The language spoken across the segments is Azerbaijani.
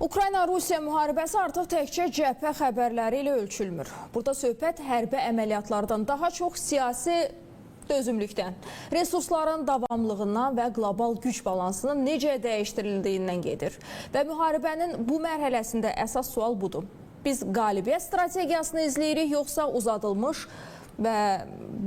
Ukrayna-Rusiya müharibəsi artıq təkcə cəbhə xəbərləri ilə ölçülmür. Burada söhbət hərbi əməliyyatlardan daha çox siyasi dözümlükdən, resursların davamlılığından və qlobal güc balansının necə dəyişdirildiyindən gedir. Və müharibənin bu mərhələsində əsas sual budur. Biz qalibiyyət strategiyasını izləyirik, yoxsa uzadılmış və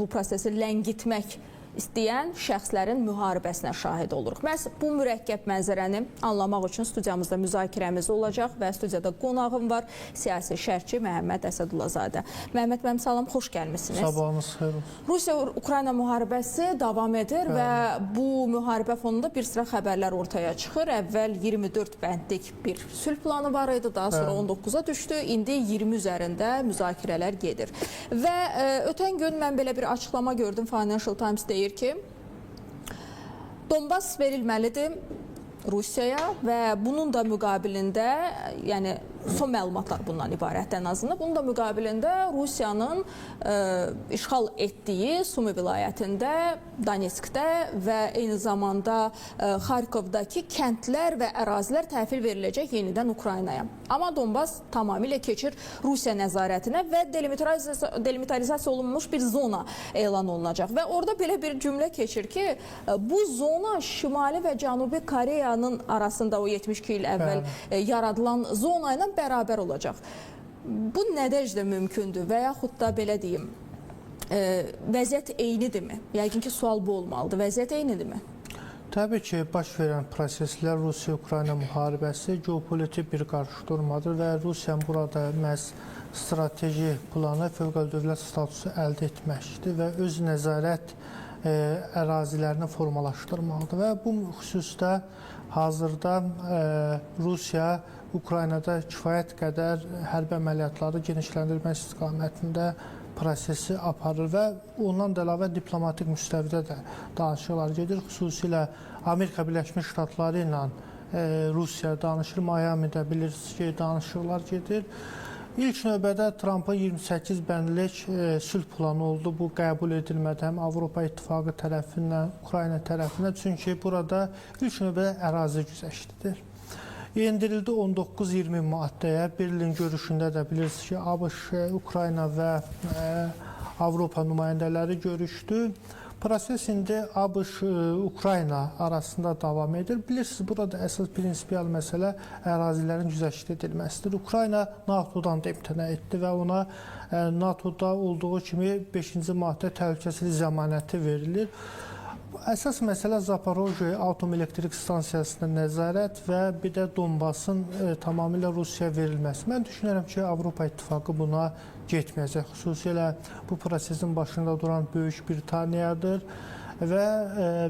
bu prosesi ləngitmək istəyən şəxslərin müharibəsinə şahid oluruq. Məhz bu mürəkkəb mənzərəni anlamaq üçün studiyamızda müzakirəmiz olacaq və studiyada qonağım var, siyasi şərhçi Məhəmməd Əsədullazadə. Məhəmməd mənim salam, xoş gəlmişsiniz. Sabahınız xeyir olsun. Rusiya-Ukrayna müharibəsi davam edir və bu müharibə fonunda bir sıra xəbərlər ortaya çıxır. Əvvəl 24 bəndlik bir sülh planı var idi, daha sonra 19-a düşdü, indi 20 üzərində müzakirələr gedir. Və ötən gün mən belə bir açıqlama gördüm, Financial Times deyir ki, Donbas verilməlidir Rusiyaya və bunun da müqabilində, yəni son məlumatlar bundan ibarətdir ən azından, bunun da müqabilində Rusiyanın işğal etdiyi Sumi vilayətində, Donetskdə və eyni zamanda Xarkovdakı kəndlər və ərazilər təhvil veriləcək yenidən Ukraynaya. Amma Donbas tamamilə keçir Rusiya nəzarətinə və delimitarizasiya olunmuş bir zona elan olunacaq. Və orada belə bir cümlə keçir ki, bu zona Şimali və Cənubi Koreyanın arasında o 72 il əvvəl yaradılan zona ilə bərabər olacaq. Bu nə dərəcədə mümkündür və yaxud da belə deyim, vəziyyət eynidirmi? Yəqin ki, sual bu olmalıdır. Vəziyyət eynidirmi? Təbii ki, baş verən proseslər Rusiya-Ukrayna müharibəsi geopolitik bir qarşıdurmadır və Rusiyanın burada məhz strateji planı fövqəladə dövlət statusu əldə etməkdir və öz nəzarət ərazilərini formalaşdırmalıdır və bu xüsusda hazırda Rusiya Ukraynada kifayət qədər hərbi əməliyyatları genişləndirmək istiqamətində prosesi aparır və ondan da əlavə diplomatik müstəvidə də danışıqlar gedir. Xüsusilə Amerika Birləşmiş Ştatları ilə Rusiya danışır, Miami'də bilirsiniz ki, danışıqlar gedir. İlk növbədə Trumpın 28 bəndlik sülh planı oldu. Bu qəbul edilmədi həm Avropa İttifaqı tərəfindən, Ukrayna tərəfindən. Çünki burada ilk növbədə ərazi güzəştidir. Endirildi 19-20 maddəyə. Berlin görüşündə də bilirsiniz ki, ABŞ, Ukrayna və Avropa nümayəndələri görüşdü. Proses indi ABŞ-Ukrayna arasında davam edir. Bilirsiniz, burada əsas prinsipial məsələ ərazilərin güzəşt edilməsidir. Ukrayna NATO-dan da imtina etdi və ona NATO-da olduğu kimi 5-ci maddə təhlükəsizlik zəmanəti verilir. Əsas məsələ Zaporojye atom elektrik stansiyasına nəzarət və bir də Donbasın tamamilə Rusiyaya verilməsi. Mən düşünürəm ki, Avropa İttifaqı buna getməyəcək. Xüsusilə bu prosesin başında duran Böyük Britaniyadır və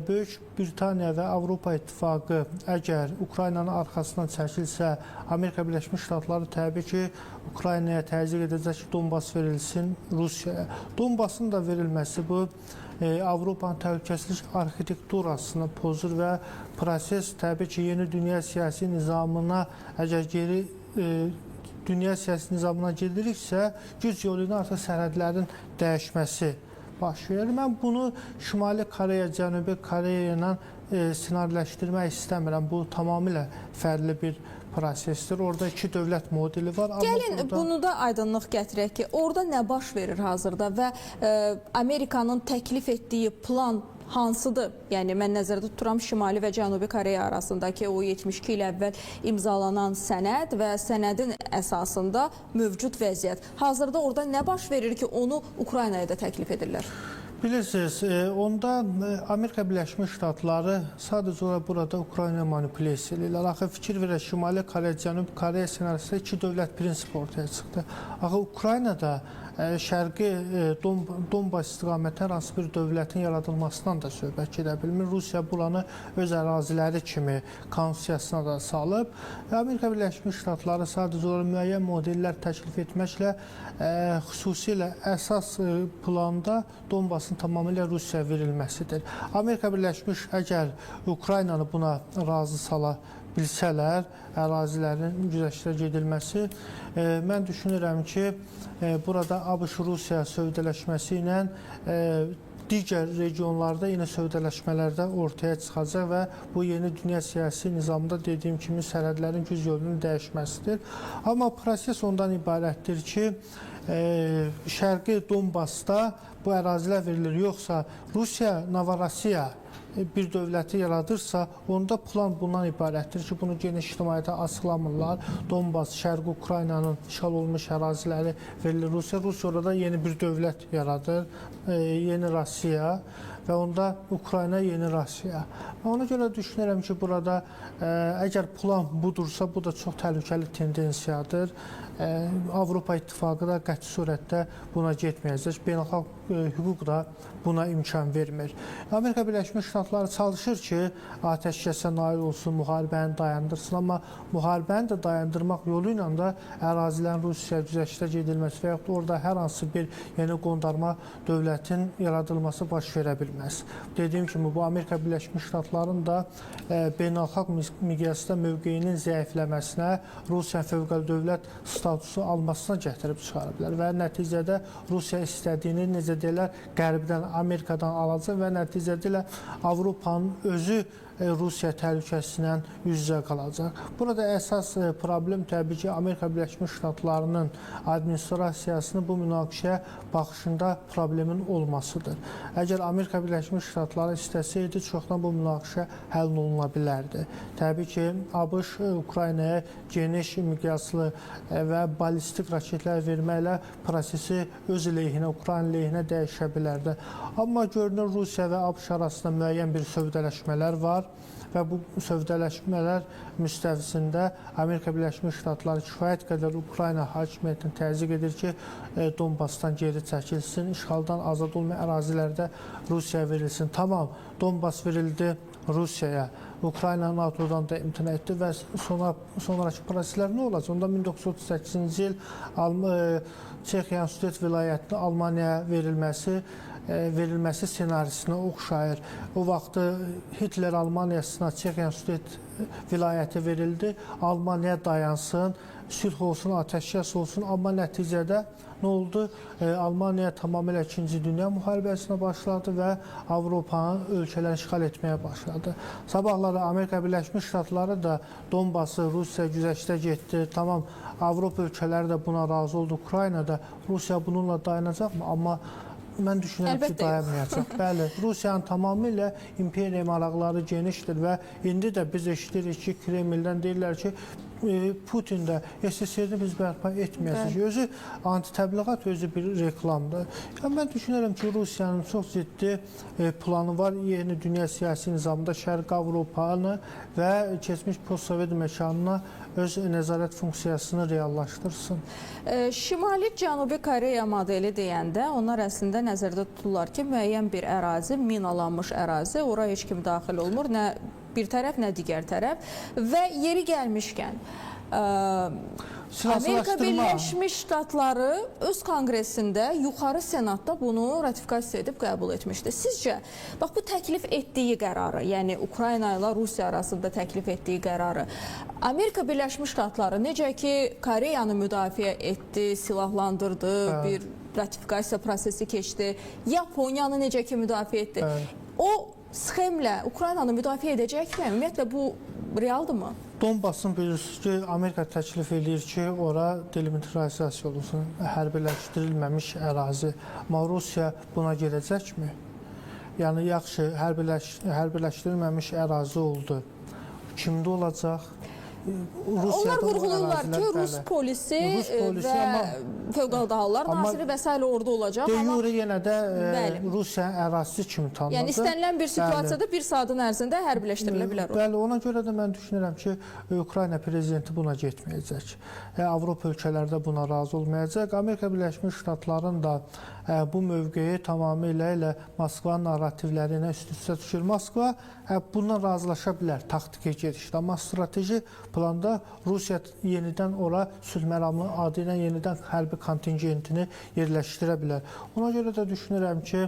Böyük Britaniya və Avropa İttifaqı əgər Ukraynanın arxasından çəkilsə, Amerika Birləşmiş Ştatları təbii ki, Ukraynaya təzyiq edəcək ki, Donbas verilsin Rusiyaya. Donbasın da verilməsi bu Avropanın təhlükəsizlik arxitekturasını pozur və proses təbii ki, yeni dünya siyasi nizamına əgər dünya siyasi nizamına gediriksə, güc yolu ilə artıq sərhədlərin dəyişməsi baş verir. Mən bunu Şimali Koreya, Cənubi Koreya ilə sinarləşdirmək istəmirəm. Bu tamamilə fərqli bir prosesdir. Orada iki dövlət modeli var. Gəlin, bunu da aydınlıq gətirək ki, orada nə baş verir hazırda və Amerikanın təklif etdiyi plan hansıdır? Yəni, mən nəzərdə tuturam Şimali və Cənubi Koreya arasındakı o 72 il əvvəl imzalanan sənəd və sənədin əsasında mövcud vəziyyət. Hazırda orada nə baş verir ki, onu Ukraynaya da təklif edirlər? Bilirsiniz, onda Amerika Birləşmiş Ştatları sadəcə burada Ukrayna manipulyasiya edirlər. Axı fikir verək, Şimali Koreya, Cənubi Koreya ssenaristə iki dövlət prinsipi ortaya çıxdı. Axı Ukraynada şərqi Donbas istiqamətində hər hansı bir dövlətin yaradılmasından da söhbət gedə bilmir. Rusiya buranı öz əraziləri kimi konstitusiyasına da salıb. Amerika Birləşmiş Ştatları sadəcə müəyyən modellər təklif etməklə xüsusilə əsas planda Donbasın tamamilə Rusiyaya verilməsidir. Amerika Birləşmiş əgər Ukraynanı buna razı sala bilsələr, ərazilərin güzəştə gedilməsi, mən düşünürəm ki, burada ABŞ-Rusiya sövdələşməsi ilə digər regionlarda yeni sövdələşmələrdə ortaya çıxacaq və bu yeni dünya siyasi nizamda dediyim kimi sərhədlərin güc yolunun dəyişməsidir. Amma proses ondan ibarətdir ki, Şərqi Donbasda bu ərazilər verilir, yoxsa Rusiya, Novorossiya bir dövləti yaradırsa, onda plan bundan ibarətdir ki, bunu geniş ictimaiyyətə açıqlamırlar. Donbas, Şərqi Ukraynanın işğal olmuş əraziləri verilir Rusiya. Rusiya orada yeni bir dövlət yaradır, yeni Rusiya və onda Ukrayna yeni Rusiya. Ona görə düşünürəm ki, burada əgər plan budursa, bu da çox təhlükəli tendensiyadır. Avropa İttifaqı da qəti surətdə buna getməyəcək. Beynəlxalq hüquq da buna imkan vermir. Amerika Birləşmiş Ştatları çalışır ki, atəşkəsə nail olsun, müharibəni dayandırsın, amma müharibəni də dayandırmaq yolu ilə də ərazilərin Rusiyaya güzəştə gedilməsi və yaxud da orada hər hansı bir yeni qondarma dövlətin yaradılması baş verə bilməz. Dediyim kimi, bu Amerika Birləşmiş Ştatlarının da beynəlxalq miqyasda mövqeyinin zəifləməsinə, Rusiya fövqəli dövlət statusu almasına gətirib çıxara bilər və nəticədə Rusiya istədiyini, necə deyirlər, Qərbdən, Amerikadan alacaq və nəticədə ilə Avropanın özü Rusiya təhlükəsilə üz-üzə qalacaq. Burada əsas problem təbii ki, Amerika Birləşmiş Ştatlarının administrasiyasının bu münaqişəyə baxışında problemin olmasıdır. Əgər Amerika Birləşmiş Ştatları istəsəydi, çoxdan bu münaqişə həll oluna bilərdi. Təbii ki, ABŞ Ukraynaya geniş miqyaslı və ballistik raketlər verməklə prosesi öz lehinə, Ukrayna lehinə dəyişə bilərdi. Amma görünür, Rusiya və ABŞ arasında müəyyən bir sövdələşmələr var və bu sövdələşmələr müstəvisində Amerika Birləşmiş Ştatları kifayət qədər Ukrayna hakimiyyətini təzyiq edir ki, Donbasdan geri çəkilsin, işğaldan azad olmayan ərazilərdə Rusiyaya verilsin. Tamam, Donbas verildi Rusiyaya, Ukrayna NATO-dan da imtina etdi və sonraki proseslər nə olacaq? Onda 1938-ci il Çexiyanın Sudet vilayətinin Almaniyaya verilməsi senarisinə oxşayır. O vaxtı Hitler Almaniyasına Çexiyanın Sudet vilayəti verildi, Almaniya dayansın, sülh olsun, atəşkəs olsun, amma nəticədə nə oldu? Almaniya tamamilə 2-ci Dünya müharibəsinə başladı və Avropanın ölkələrini işğal etməyə başladı. Sabahları Amerika Birləşmiş Ştatları da Donbası Rusiya güzəştə getdi. Tamam, Avropa ölkələri də buna razı oldu. Ukraynada Rusiya bununla dayanacaqmı? Amma mən düşünürəm ki, dayanmayacaq. Bəli, Rusiyanın tamamilə imperiya maraqları genişdir və indi də biz eşidirik ki, Kremldən deyirlər ki, Putin də SSR-ni biz bərpa etməyəcək. Özü anti-təbliğat, özü bir reklamdır. Yəni, mən düşünürəm ki, Rusiyanın çox ciddi planı var. Yeni dünya siyasi nizamında Şərq Avropanı və keçmiş post-sovet məkanına öz nəzarət funksiyasını reallaşdırsın. Şimali Cənubi Koreya modeli deyəndə onlar əslində nəzərdə tuturlar ki, müəyyən bir ərazi, minalanmış ərazi, ora heç kim daxil olmur, nə bir tərəf, nə digər tərəf və yeri gəlmişkən Amerika Birləşmiş Ştatları öz konqresində, yuxarı senatda bunu ratifikasiya edib qəbul etmişdi. Sizcə, bax bu təklif etdiyi qərarı, yəni Ukrayna ilə Rusiya arasında təklif etdiyi qərarı Amerika Birləşmiş Ştatları necə ki, Koreyanı müdafiə etdi, silahlandırdı, bir ratifikasiya prosesi keçdi, Yaponiyanı necə ki müdafiə etdi, o sxemlə Ukraynanı müdafiə edəcəkmi? Ümumiyyətlə, bu realdırmı? Donbasın bilirsiniz ki, Amerika təklif edir ki, ora delimilitarizasiya olunsun, hərbiləşdirilməmiş ərazi. Amma Rusiya buna gedəcəkmi? Yəni, yaxşı, hərbiləşdirilməmiş ərazi oldu. Kimdə olacaq? Onlar vurğulayırlar ki, Rus polisi və Fövqəladə Hallar Naziri və s. orada olacaq. De yure yenə də Rusiyanın ərazisi kimi tanınacaq. Yəni, istənilən bir situasiyada bir saatın ərzində hərbiləşdirilə bilər o. Bəli, ona görə də mən düşünürəm ki, Ukrayna prezidenti buna getməyəcək. Avropa ölkələri də buna razı olmayacaq. Amerika Birləşmiş Ştatlarının da bu mövqeyi tamamilə ilə Moskva narrativlərinə üst-üstə düşür. Moskva bundan razılaşa bilər taktiki gedişdə, amma strateji planda Rusiya yenidən ora sülh məramlı adı ilə yenidən hərbi kontingentini yerləşdirə bilər. Ona görə də düşünürəm ki,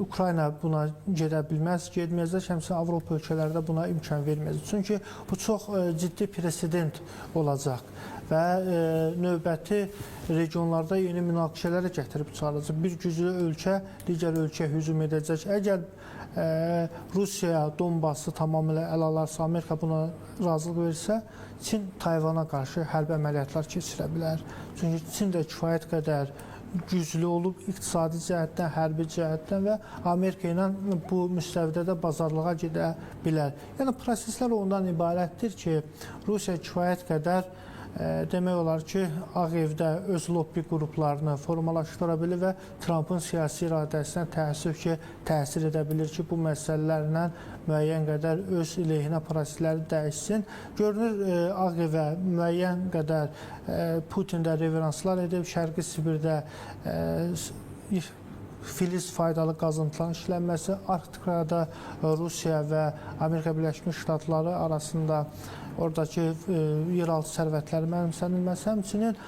Ukrayna buna gedə bilməz, getməyəcək, həmçinin Avropa ölkələri də buna imkan verməyəcək. Çünki bu çox ciddi president olacaq və növbəti regionlarda yeni münaqişələrə gətirib çıxaracaq. Bir güclü ölkə digər ölkəyə hücum edəcək. Əgər Rusiya Donbası tamamilə ələ alarsa, Amerika buna razılıq verirsə, Çin Tayvana qarşı hərbi əməliyyatlar keçirə bilər. Çünki Çin də kifayət qədər güclü olub iqtisadi cəhətdən, hərbi cəhətdən və Amerika ilə bu müstəvidə də bazarlığa gedə bilər. Yəni proseslər ondan ibarətdir ki, Rusiya kifayət qədər demək olar ki, Ağ Evdə öz lobbi qruplarını formalaşdıra bilir və Trumpın siyasi iradəsinə təəssüf ki, təsir edə bilir ki, bu məsələlərlə müəyyən qədər öz əleyhinə prosesləri dəyişsin. Görünür, Ağ Evə müəyyən qədər Putin də reveranslar edib, Şərqi Sibirdə filiz faydalı qazıntıların işlənməsi, Arktikada Rusiya və Amerika Birləşmiş Ştatları arasında oradakı yeraltı sərvətləri mənimsənilməsi, həmçinin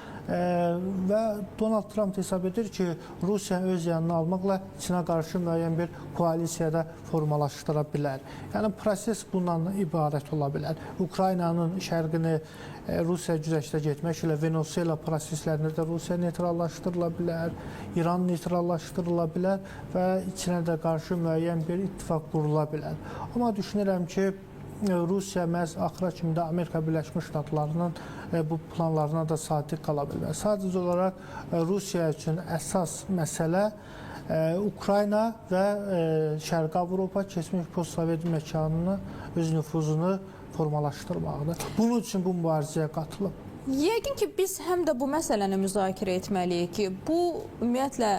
və Donald Trump hesab edir ki, Rusiya öz yanına almaqla Çinə qarşı müəyyən bir koalisiyada formalaşdıra bilər. Yəni proses bundan ibarət ola bilər. Ukraynanın şərqini Rusiya güzəştə getmək ilə Venezuela proseslərində də Rusiya neytrallaşdırıla bilər, İran neytrallaşdırıla bilər və Çinə də qarşı müəyyən bir ittifaq qurula bilər. Amma düşünürəm ki, Rusiya məhz axıra kimi də Amerika Birləşmiş Ştatlarının bu planlarına da sadiq qala bilər. Sadəcə olaraq Rusiya üçün əsas məsələ Ukrayna və Şərqi Avropa keçmiş postsovet məkanını, öz nüfuzunu formalaşdırmaqdır. Bunun üçün bu mübarizəyə qatılıb. Yəqin ki, biz həm də bu məsələni müzakirə etməliyik ki, bu ümumiyyətlə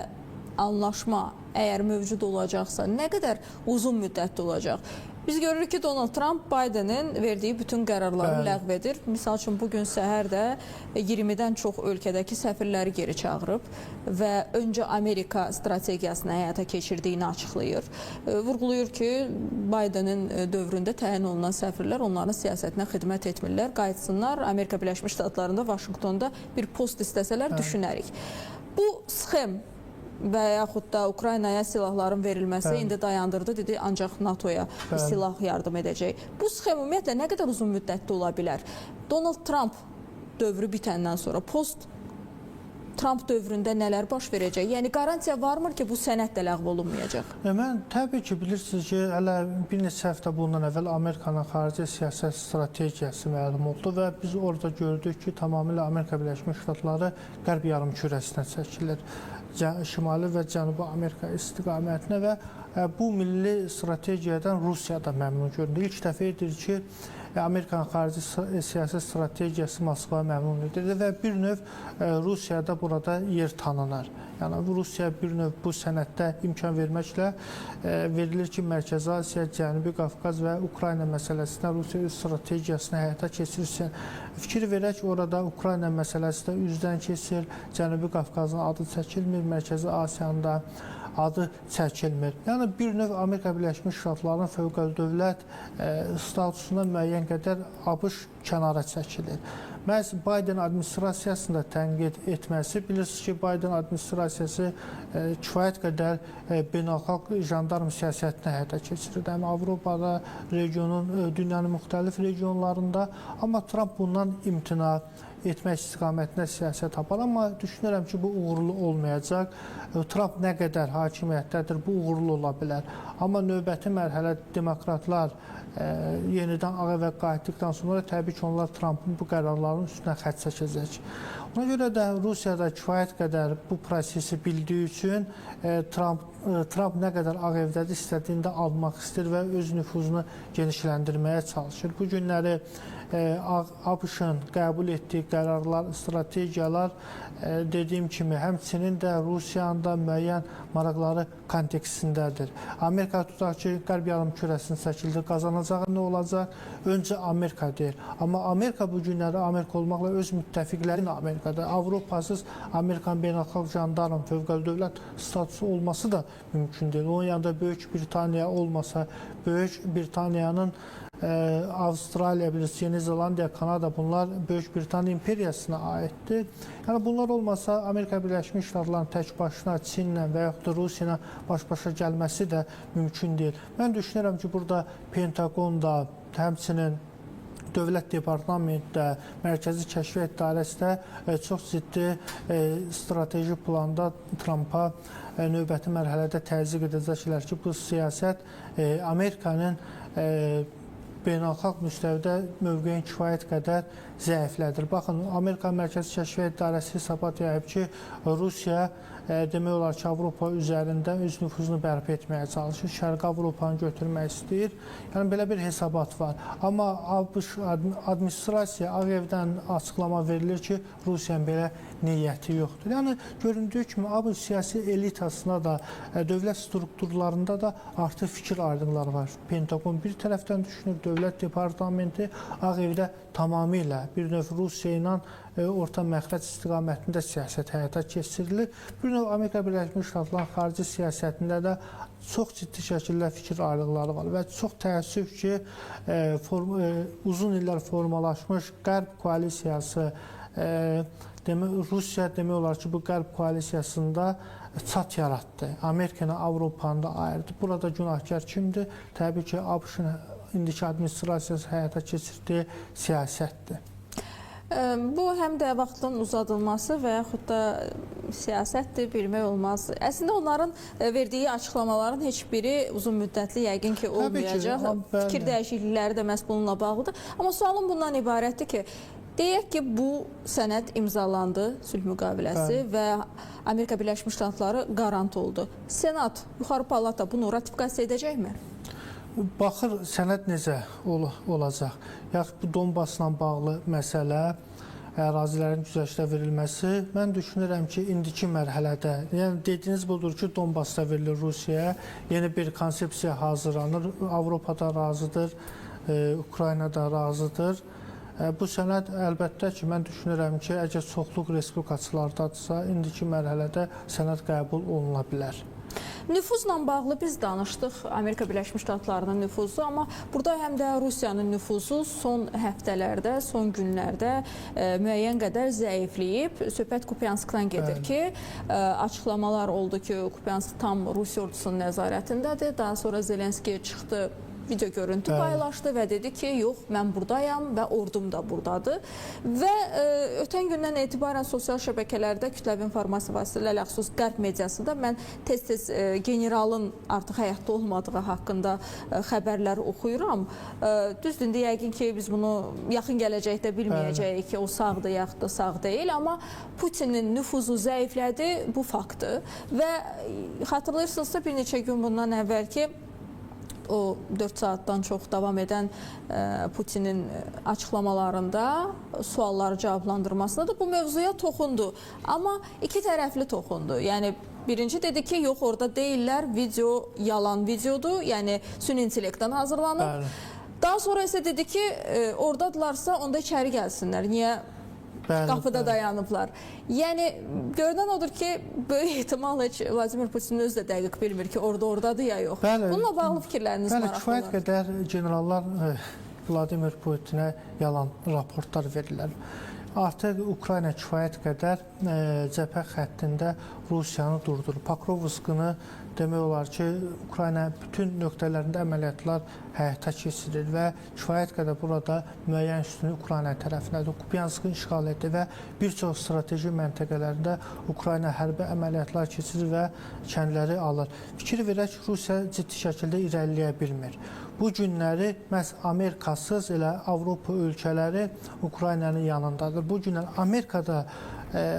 anlaşma əgər mövcud olacaqsa, nə qədər uzun müddətli olacaq? Biz görürük ki, Donald Trump Bidenin verdiyi bütün qərarları ləğv edir. Misal üçün, bugün səhər də 20-dən çox ölkədəki səfirləri geri çağırıb və öncə Amerika strategiyasını həyata keçirdiyini açıqlayır. Vurğulayır ki, Bidenin dövründə təyin olunan səfirlər onların siyasətinə xidmət etmirlər, qayıtsınlar. Amerika Birləşmiş Ştatlarında, Vaşinqtonda bir post istəsələr düşünərik. Bu sxem və yaxud da Ukraynaya silahların verilməsi indi dayandırdı, dedi, ancaq NATO-ya silah yardım edəcək. Bu sxem ümumiyyətlə nə qədər uzun müddətli ola bilər? Donald Trump dövrü bitəndən sonra post-Trump dövründə nələr baş verəcək? Yəni, qarantiya varmı ki, bu sənəd də ləğv olunmayacaq? Mən təbii ki, bilirsiniz ki, hələ bir neçə həftə bundan əvvəl Amerikanın xarici siyasət strategiyası məlum oldu və biz orada gördük ki, tamamilə Amerika Birləşmiş Ştatları qərb yarımkürəsinə çəkilir. Şimali və Cənubi Amerika istiqamətinə və bu milli strategiyadan Rusiya da məmnun göründü. İlk dəfə edir ki, Amerikanın xarici siyasət strategiyası Moskvaya məmnun edir və bir növ Rusiyada burada yer tanınar. Yəni, Rusiya bir növ bu sənəddə imkan verməklə verilir ki, Mərkəzi Asiya, Cənubi Qafqaz və Ukrayna məsələsində Rusiya öz strategiyasını həyata keçirsin. Fikir verək, orada Ukrayna məsələsi də üzdən keçir, Cənubi Qafqazın adı çəkilmir, Mərkəzi Asiyanın da adı çəkilmir. Yəni, bir növ Amerika Birləşmiş Ştatlarının fövqəldövlət statusuna müəyyən qədər ABŞ kənara çəkilir. Məhz Biden administrasiyasını da tənqid etməsi, bilirsiniz ki, Biden administrasiyası kifayət qədər beynəlxalq jandarm siyasətini həyata keçirir. Həm Avropada, dünyanın müxtəlif regionlarında, amma Trump bundan imtina etmək istiqamətində siyasət apar. Amma düşünürəm ki, bu uğurlu olmayacaq. Trump nə qədər hakimiyyətdədir, bu uğurlu ola bilər. Amma növbəti mərhələ demokratlar yenidən Ağ Evə qayıtdıqdan sonra təbii ki, onlar Trumpın bu qərarlarının üstünə xətt çəkəcək. Ona görə də Rusiyada kifayət qədər bu prosesi bildiyi üçün Trump nə qədər Ağ Evdədir, istədiyini də almaq istəyir və öz nüfuzunu genişləndirməyə çalışır. Bu günləri ABŞ-ın qəbul etdiyi qərarlar, strategiyalar dediyim kimi həmçinin də Rusiyanın da müəyyən maraqları kontekstindədir. Amerika tutaq ki, qərb yarımkürəsini çəkildi, qazanacağı nə olacaq? Öncə Amerika deyir. Amma Amerika bu günləri Amerika olmaqla öz müttəfiqlərin Amerikada. Avropasız Amerikanın beynəlxalq jandarm fövqəldövlət statusu olması da mümkün deyil. Onun yanında Böyük Britaniya olmasa, Böyük Britaniyanın Avstraliya, Yeni Zelandiya, Kanada bunlar Böyük Britaniya imperiyasına aiddir. Yəni bunlar olmasa Amerika Birləşmiş Ştatlarının tək başına Çinlə və yaxud da Rusiya ilə baş-başa gəlməsi də mümkün deyil. Mən düşünürəm ki, burada Pentaqonda, həmçinin Dövlət Departamentdə, Mərkəzi Kəşfiyyat İdarəsində çox ciddi strateji planda Trampa növbəti mərhələdə təzyiq edəcəklər ki, bu siyasət Amerikanın beynəlxalq müstəvidə mövqeyin kifayət qədər zəiflədir. Baxın, Amerika Mərkəzi Kəşfiyyat İdarəsi hesabat yayıb ki, Rusiya demək olar ki, Avropa üzərində öz nüfuzunu bərpa etməyə çalışır, Şərqi Avropanı götürmək istəyir. Yəni, belə bir hesabat var. Amma ABŞ administrasiya Ağ Evdən açıqlama verilir ki, Rusiyanın belə niyyəti yoxdur. Yəni, göründüyü kimi, ABŞ siyasi elitasına da, dövlət strukturlarında da artıq fikir ayrılıqları var. Pentaqon bir tərəfdən düşünür, Dövlət Departamenti Ağ Evdə tamamilə bir növ Rusiya ilə orta məxrəc istiqamətində siyasət həyata keçirilir. Bir növ Amerika Birləşmiş Ştatlarının xarici siyasətində də çox ciddi şəkildə fikir ayrılıqları var və çox təəssüf ki, uzun illər formalaşmış Qərb koalisiyası, Rusiya demək olar ki, bu Qərb koalisiyasında çat yaratdı. Amerika ilə Avropanı da ayırdı. Burada günahkar kimdir? Təbii ki, ABŞ-ın indiki administrasiyası həyata keçirdiyi siyasətdir. Bu həm də vaxtın uzadılması və yaxud da siyasətdir, bilmək olmaz. Əslində onların verdiyi açıqlamaların heç biri uzun müddətli yəqin ki olmayacaq. Fikir dəyişiklikləri də məhz bununla bağlıdır. Amma sualım bundan ibarətdir ki, deyək ki, bu sənəd imzalandı, sülh müqaviləsi və Amerika Birləşmiş Ştatları qarant oldu. Senat, Yuxarı Palata bunu ratifikasiya edəcəkmi? Baxır, sənəd necə olacaq? Yaxud bu Donbasla bağlı məsələ, ərazilərin güzəştə verilməsi, mən düşünürəm ki, indiki mərhələdə, yəni dediyiniz budur ki, Donbasda verilir Rusiyaya, yeni bir konsepsiya hazırlanır, Avropada razıdır, Ukraynada razıdır. Bu sənəd əlbəttə ki, mən düşünürəm ki, əgər çoxluq respublikaçılardadırsa, indiki mərhələdə sənəd qəbul oluna bilər. Nüfuzla bağlı biz danışdıq, Amerika Birləşmiş Ştatlarının nüfuzu, amma burada həm də Rusiyanın nüfuzu son həftələrdə, son günlərdə müəyyən qədər zəifləyib. Söhbət Kupianskdan gedir ki, açıqlamalar oldu ki, Kupiansk tam Rusiya ordusunun nəzarətindədir. Daha sonra Zelenski çıxdı, video görüntü paylaşdı və dedi ki, yox, mən buradayam və ordum da buradadır. Və ötən gündən etibarən sosial şəbəkələrdə kütləvi informasiya vasitələri, xüsus Qərb mediasında mən tez-tez generalın artıq həyatda olmadığı haqqında xəbərlər oxuyuram. Düzdür, indi yəqin ki, biz bunu yaxın gələcəkdə bilməyəcəyik ki, o sağdır, yaxud da sağ deyil, amma Putinin nüfuzu zəiflədi, bu faktdır. Və xatırlayırsınızsa, bir neçə gün bundan əvvəl ki, o 4 saatdan çox davam edən Putinin açıqlamalarında, sualları cavablandırmasında da bu mövzuya toxundu. Amma iki tərəfli toxundu. Yəni, birinci dedi ki, yox, orada deyirlər, video yalan videodur, yəni süni intellektdən hazırlanıb. Daha sonra isə dedi ki, oradadılarsa onda içəri gəlsinlər. Niyə? Qapıda dayanıblar. Yəni, görünən odur ki, böyük ehtimal heç Vladimir Putin özü də dəqiq bilmir ki, oradadır ya yox. Bununla bağlı fikirləriniz maraqlıdır. Kifayət qədər generallar Vladimir Putinə yalan raportlar verirlər. Artıq Ukrayna kifayət qədər cəbhə xəttində Rusiyanı durdurur. Pokrovskını demək olar ki, Ukrayna bütün nöqtələrində əməliyyatlar həyata keçirir və kifayət qədər burada müəyyən üstünlük Ukrayna tərəfindədir. Kupianskı işğal etdi və bir çox strateji məntəqələrində Ukrayna hərbi əməliyyatlar keçirir və kəndləri alır. Fikir verək, Rusiya ciddi şəkildə irəliləyə bilmir. Bu günləri məhz Amerikasız elə Avropa ölkələri Ukraynanın yanındadır. Bu günlər Amerikada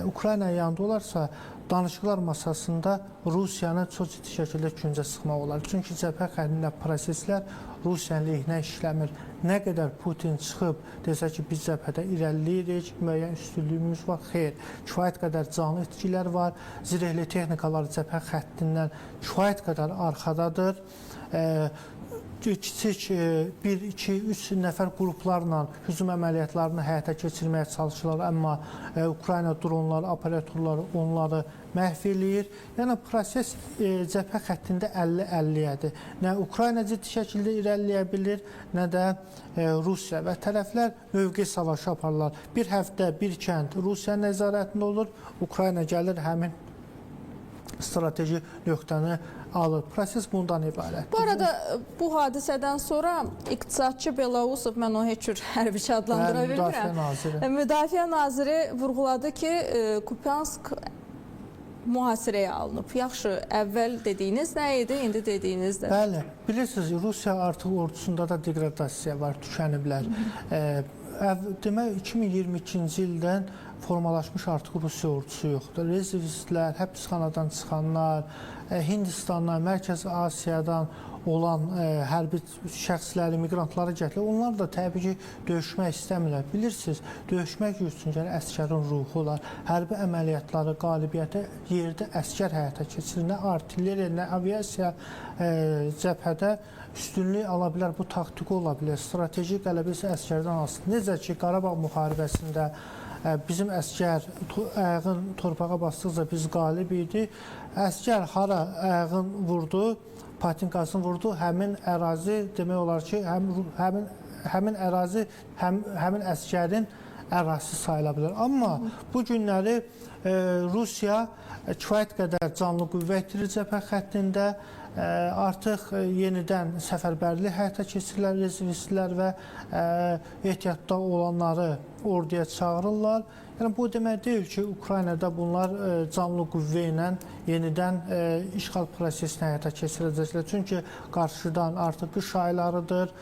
Ukraynanın yanında olarsa, danışıqlar masasında Rusiyanı çox ciddi şəkildə küncə sıxmaq olar. Çünki cəbhə xəttində proseslər Rusiyanın lehinə işləmir. Nə qədər Putin çıxıb desə ki, biz cəbhədə irəliləyirik, müəyyən üstünlüyümüz var, xeyr. Kifayət qədər canlı itkilər var, zirehli texnikalar cəbhə xəttindən kifayət qədər arxadadır. kiçik 1, 2, 3 nəfər qruplarla hücum əməliyyatlarını həyata keçirməyə çalışırlar, amma Ukrayna dronları, operatorları onları məhv eləyir. Yəni proses cəbhə xəttində 50-50-yədir. Nə Ukrayna ciddi şəkildə irəliləyə bilir, nə də Rusiya və tərəflər mövqe savaşı aparırlar. Bir həftə bir kənd Rusiya nəzarətində olur, Ukrayna gəlir həmin strateji nöqtəni alır. Proses bundan ibarətdir. Bu arada bu hadisədən sonra iqtisadçı Belousov, mən onu heç cür hərbiçi adlandıra bilmirəm. Müdafiə naziri vurğuladı ki, Kupiansk mühasirəyə alınıb. Yaxşı, əvvəl dediyiniz nə idi, indi dediyiniz də? Bəli, bilirsiniz, Rusiya artıq ordusunda da degradasiya var, tükəniblər. Demək, 2022-ci ildən formalaşmış artıq Rusiya ordusu yoxdur. Rezervistlər, həbsxanadan çıxanlar, Hindistandan, Mərkəzi Asiyadan olan hərbi şəxsləri, miqrantları gətirir. Onlar da təbii ki, döyüşmək istəmirlər. Bilirsiniz, döyüşmək üçün əsgərin ruhu olar. Hərbi əməliyyatları, qalibiyyətə yerdə əsgər həyata keçirir. Nə artilleriya, nə aviasiya cəbhədə üstünlük ala bilər, bu taktiki ola bilər. Strateji qələbə isə əsgərdən asılıdır. Necə ki, Qarabağ müharibəsində bizim əsgər ayağın torpağa basdıqca biz qalib idi. Əsgər hara ayağın vurdu, patinkasını vurdu, həmin ərazi demək olar ki, həmin ərazi həmin əsgərin ərazisi sayıla bilər. Amma bu günləri Rusiya kifayət qədər canlı qüvvə itirir cəbhə xəttində. Artıq yenidən səfərbərlik həyata keçirirlər rezervistlər və ehtiyatda olanları orduya çağırırlar. Yəni bu demək deyil ki, Ukraynada bunlar canlı qüvvə ilə yenidən işğal prosesini həyata keçirəcəklər. Çünki qarşıdan artıq qış aylarıdır,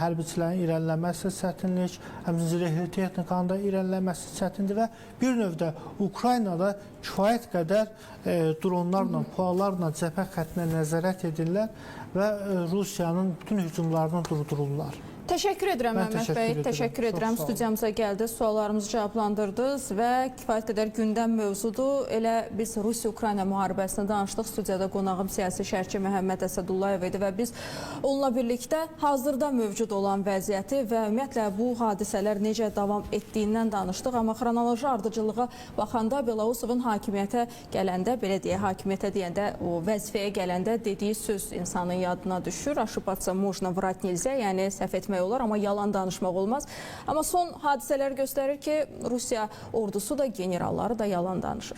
hərbiçilərin irəliləməsi çətinlik, həmçinin zirehli texnikanın da irəliləməsi çətindir və bir növdə Ukraynada kifayət qədər dronlarla, PUA-larla cəbhə xəttinə nəzarət edirlər və Rusiyanın bütün hücumlarını durdururlar. Təşəkkür edirəm Məhəmməd bəy, təşəkkür edirəm. Studiyamıza gəldiniz, suallarımızı cavablandırdınız və kifayət qədər gündəm mövzudur. Elə biz Rusiya-Ukrayna müharibəsini danışdıq. Studiyada qonağım siyasi şərhçi Məhəmməd Əsədullayev idi və biz onunla birlikdə hazırda mövcud olan vəziyyəti və ümumiyyətlə bu hadisələr necə davam etdiyindən danışdıq. Amma xronoloji ardıcılığa baxanda Belousovun hakimiyyətə gələndə, belə deyə, hakimiyyətə deyəndə, o vəzifəyə gələndə dediyi söz insanın yadına düşür. Aşıpatsa можно врать нельзя, yəni səhv etmək olar, amma yalan danışmaq olmaz. Amma son hadisələr göstərir ki, Rusiya ordusu da, generalları da yalan danışır.